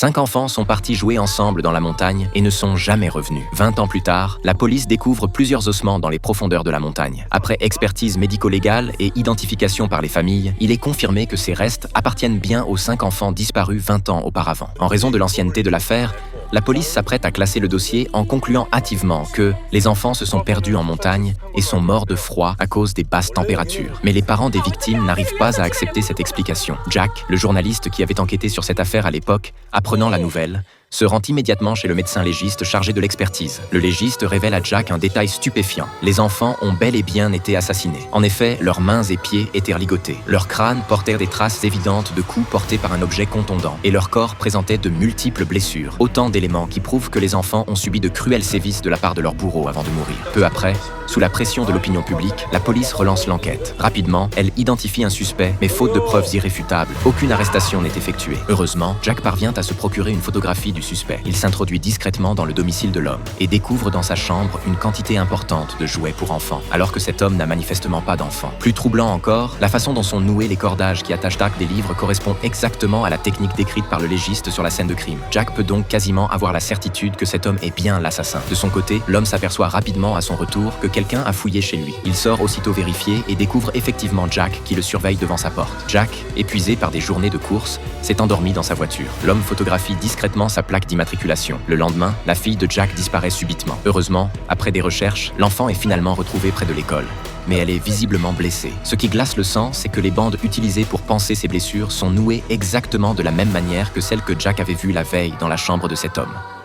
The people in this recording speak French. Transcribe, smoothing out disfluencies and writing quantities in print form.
5 enfants sont partis jouer ensemble dans la montagne et ne sont jamais revenus. 20 ans plus tard, la police découvre plusieurs ossements dans les profondeurs de la montagne. Après expertise médico-légale et identification par les familles, il est confirmé que ces restes appartiennent bien aux 5 enfants disparus 20 ans auparavant. En raison de l'ancienneté de l'affaire, la police s'apprête à classer le dossier en concluant hâtivement que les enfants se sont perdus en montagne et sont morts de froid à cause des basses températures. Mais les parents des victimes n'arrivent pas à accepter cette explication. Jack, le journaliste qui avait enquêté sur cette affaire à l'époque, apprenant la nouvelle, se rend immédiatement chez le médecin légiste chargé de l'expertise. Le légiste révèle à Jack un détail stupéfiant. Les enfants ont bel et bien été assassinés. En effet, leurs mains et pieds étaient ligotés. Leurs crânes portèrent des traces évidentes de coups portés par un objet contondant. Et leur corps présentait de multiples blessures. Autant d'éléments qui prouvent que les enfants ont subi de cruels sévices de la part de leurs bourreaux avant de mourir. Peu après, sous la pression de l'opinion publique, la police relance l'enquête. Rapidement, elle identifie un suspect, mais faute de preuves irréfutables, aucune arrestation n'est effectuée. Heureusement, Jack parvient à se procurer une photographie du suspect. Il s'introduit discrètement dans le domicile de l'homme et découvre dans sa chambre une quantité importante de jouets pour enfants, alors que cet homme n'a manifestement pas d'enfants. Plus troublant encore, la façon dont sont noués les cordages qui attachent Jack des livres correspond exactement à la technique décrite par le légiste sur la scène de crime. Jack peut donc quasiment avoir la certitude que cet homme est bien l'assassin. De son côté, l'homme s'aperçoit rapidement à son retour que quelqu'un a fouillé chez lui. Il sort aussitôt vérifier et découvre effectivement Jack qui le surveille devant sa porte. Jack, épuisé par des journées de course, s'est endormi dans sa voiture. L'homme photographie discrètement sa plaque d'immatriculation. Le lendemain, la fille de Jack disparaît subitement. Heureusement, après des recherches, l'enfant est finalement retrouvé près de l'école. Mais elle est visiblement blessée. Ce qui glace le sang, c'est que les bandes utilisées pour panser ses blessures sont nouées exactement de la même manière que celles que Jack avait vues la veille dans la chambre de cet homme.